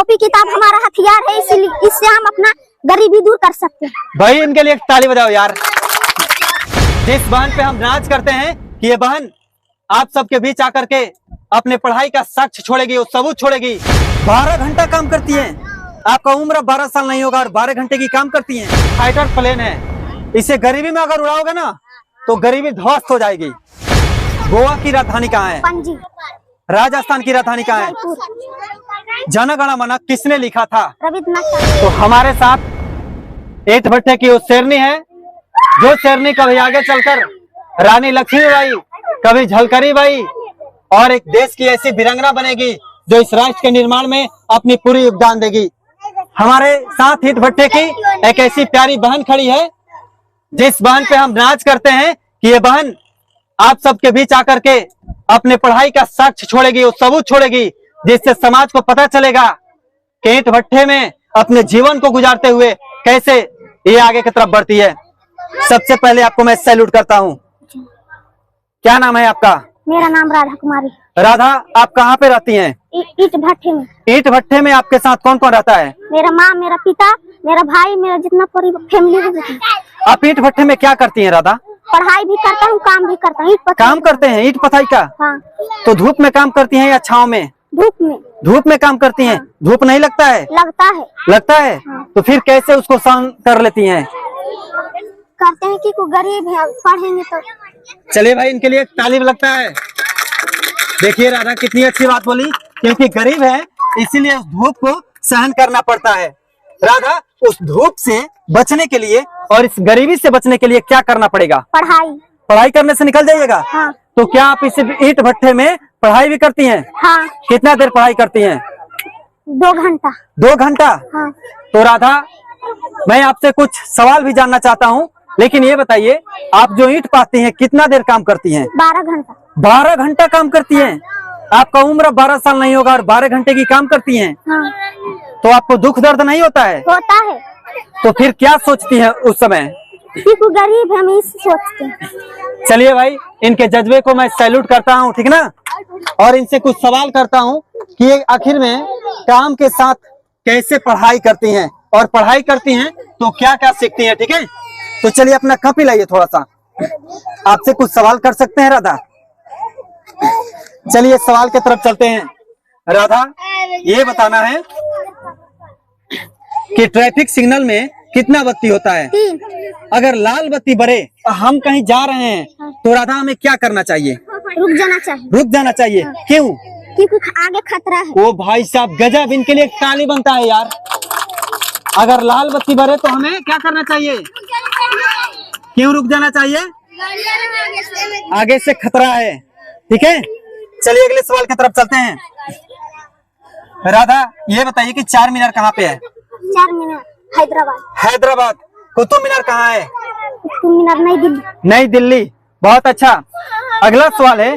Copy किताब हमारा हथियार है, इसलिए इससे हम अपना गरीबी दूर कर सकते हैं। भाई इनके लिए एक ताली बजाओ यार। जिस बहन पे हम नाज करते हैं कि ये बहन आप सबके बीच आकर के अपने पढ़ाई का साक्ष्य छोड़ेगी और सबूत छोड़ेगी। 12 घंटा काम करती है, आपका उम्र 12 साल नहीं होगा और 12 घंटे की काम करती है। फाइटर प्लेन है, इसे गरीबी में अगर उड़ाओगे ना तो गरीबी ध्वस्त हो जाएगी। गोवा की राजधानी कहाँ है? पणजी। राजस्थान की राजधानी कहाँ है? जन गण मन किसने लिखा था? रविन्द्रनाथ टैगोर। तो हमारे साथ ईंट भट्टे की वो शेरनी है, जो शेरनी कभी आगे चलकर रानी लक्ष्मीबाई, कभी झलकरी बाई और एक देश की ऐसी वीरांगना बनेगी जो इस राष्ट्र के निर्माण में अपनी पूरी योगदान देगी। हमारे साथ ईंट भट्टे की एक ऐसी प्यारी बहन खड़ी है, जिस बहन पे हम नाज करते हैं कि ये बहन आप सबके बीच आकर के अपने पढ़ाई का साक्ष्य छोड़ेगी और सबूत छोड़ेगी, जिससे समाज को पता चलेगा कि ईंट भट्टे में अपने जीवन को गुजारते हुए कैसे ये आगे की तरफ बढ़ती है। सबसे पहले आपको मैं सैल्यूट करता हूँ। क्या नाम है आपका? मेरा नाम राधा कुमारी। राधा, आप कहाँ पे रहती हैं? ईंट भट्टे में। ईंट भट्टे में आपके साथ कौन कौन रहता है? मेरा माँ, मेरा पिता, मेरा भाई, मेरा जितना पूरी फैमिली है। आप ईंट भट्टे में क्या करती हैं राधा? पढ़ाई भी करता हूँ, काम भी करता हूँ। काम करते हैं ईंट पथाई का? हाँ। तो धूप में काम करती हैं या छाँव में? धूप में। धूप में काम करती हैं। धूप नहीं लगता है? लगता है। लगता है। तो फिर कैसे उसको सहन कर लेती हैं? कहते हैं कि कोई गरीब है, पढ़ेंगे तो। चलिए भाई, इनके लिए ताली लगता है। देखिए राधा कितनी अच्छी बात बोली, क्योंकि गरीब है इसीलिए उस धूप को सहन करना पड़ता है। राधा, उस धूप से बचने के लिए और इस गरीबी से बचने के लिए क्या करना पड़ेगा? पढ़ाई। पढ़ाई करने से निकल जाइएगा। हाँ। तो क्या आप इस ईंट भट्टे में पढ़ाई भी करती हैं? हाँ। कितना देर पढ़ाई करती हैं? 2 घंटा। 2 घंटा? हाँ। तो राधा, मैं आपसे कुछ सवाल भी जानना चाहता हूँ, लेकिन ये बताइए आप जो ईंट पाती हैं कितना देर काम करती हैं? 12 घंटा। 12 घंटा काम करती हैं। आपका उम्र 12 साल नहीं होगा और 12 घंटे की काम करती हैं। हाँ। तो आपको दुख दर्द नहीं होता है? होता है। तो फिर क्या सोचती हैं उस समय? कि कोई गरीब है, हम इस सोचते हैं। चलिए भाई, इनके जज्बे को मैं सैल्यूट करता हूँ, ठीक ना? और इनसे कुछ सवाल करता हूँ कि ये आखिर में काम के साथ कैसे पढ़ाई करती हैं और पढ़ाई करती हैं तो क्या क्या सीखती हैं, ठीक है? तो चलिए अपना कॉपी लाइए, थोड़ा सा आपसे कुछ सवाल कर सकते हैं राधा? चलिए सवाल की तरफ चलते हैं। राधा, ये बताना है कि ट्रैफिक सिग्नल में कितना बत्ती होता है? 3। अगर लाल बत्ती बरे हम कहीं जा रहे हैं तो राधा हमें क्या करना चाहिए? रुक जाना चाहिए। रुक जाना चाहिए। क्यों? क्योंकि आगे खतरा है। ओ भाई साहब गजब, इनके लिए ताली बनता है यार। अगर लाल बत्ती बरे तो हमें क्या करना चाहिए? क्यों रुक जाना चाहिए? आगे से खतरा है, ठीक है? चलिए अगले सवाल की तरफ चलते हैं। राधा, ये बताइए कि 4 मीनार कहाँ पे है? 4 मीनार हैदराबाद। हैदराबाद। कुतुब मीनार कहाँ है? कुतुब मीनार नई दिल्ली। नई दिल्ली। बहुत अच्छा। अगला सवाल है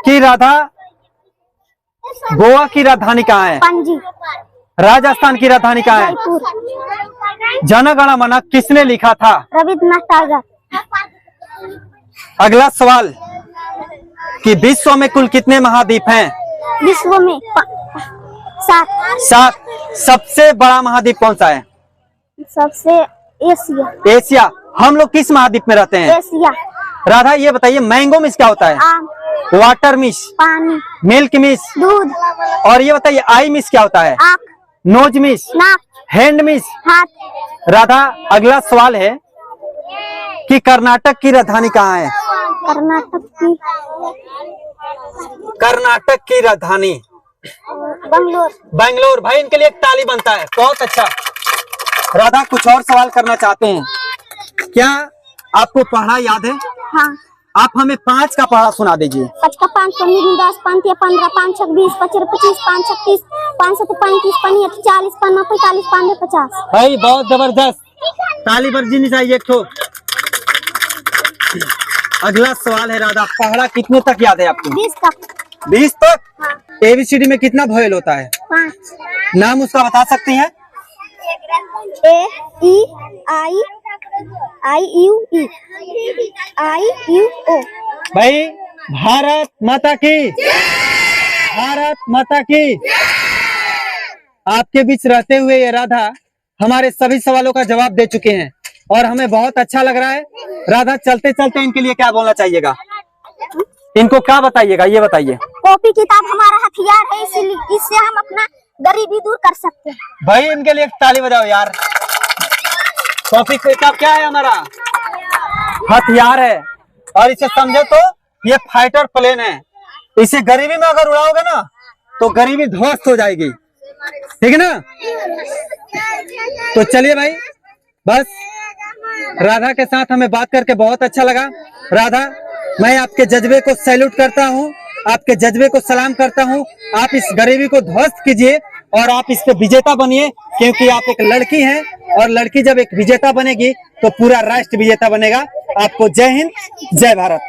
कि राधा, गोवा की राजधानी कहाँ है? पणजी। राजस्थान की राजधानी कहाँ है? जयपुर। जन गण मन किसने लिखा था? रविन्द्रनाथ टैगोर। अगला सवाल कि विश्व में कुल कितने महाद्वीप हैं? विश्व में 7। 7। सबसे बड़ा महाद्वीप कौन सा है? सबसे एशिया। एशिया। हम लोग किस महाद्वीप में रहते हैं? एशिया। राधा, ये बताइए मैंगो मिस क्या होता है? आम। Water miss. पानी। Milk miss. दूध। और ये बताइए आई मिस क्या होता है? आँख। Nose miss. नाक। Hand miss. हाथ। राधा, अगला सवाल है कि कर्नाटक की राजधानी कहाँ है? कर्नाटक की। कर्नाटक की राजधानी बंगलोर। बेंगलोर। भाई इनके लिए एक ताली बनता है। बहुत अच्छा। राधा, कुछ और सवाल करना चाहते हैं क्या? आपको पढ़ा याद है? हाँ। आप हमें 5 का पढ़ा सुना दीजिए। 5 का 5, 5 10, 5 15, 5 6 20, 25 25, 5 6 30, 5 7 35, 40 40, 50 45, 50। भाई बहुत जबरदस्त, ताली बरजीनी चाहिए एक तो। अगला सवाल है राधा, पढ़ा कितने तक याद है आपको? 20 तक। 20 तक? हाँ। ABCD में कितना वोवेल होता है? 5। नाम उसका बता सकती हैं? A E I I U E I U O। भाई भारत माता की, भारत माता की। आपके बीच रहते हुए ये राधा हमारे सभी सवालों का जवाब दे चुके हैं और हमें बहुत अच्छा लग रहा है। राधा, चलते चलते इनके लिए क्या बोलना चाहिएगा, इनको क्या बताइएगा, ये बताइए। कॉपी किताब हमारा हथियार है, इसीलिए इससे हम अपना गरीबी दूर कर सकते हैं। भाई इनके लिए एक ताली बजाओ यार। कॉपी किताब क्या है, हमारा हथियार है और इसे समझे तो ये फाइटर प्लेन है। इसे गरीबी में अगर उड़ाओगे ना तो गरीबी ध्वस्त हो जाएगी, ठीक है ना। तो चलिए भाई, बस राधा के साथ हमें बात करके बहुत अच्छा लगा। राधा, मैं आपके जज्बे को सैल्यूट करता हूँ, आपके जज्बे को सलाम करता हूँ। आप इस गरीबी को ध्वस्त कीजिए और आप इस पे विजेता बनिए, क्योंकि आप एक लड़की हैं और लड़की जब एक विजेता बनेगी तो पूरा राष्ट्र विजेता बनेगा। आपको जय हिंद, जय भारत।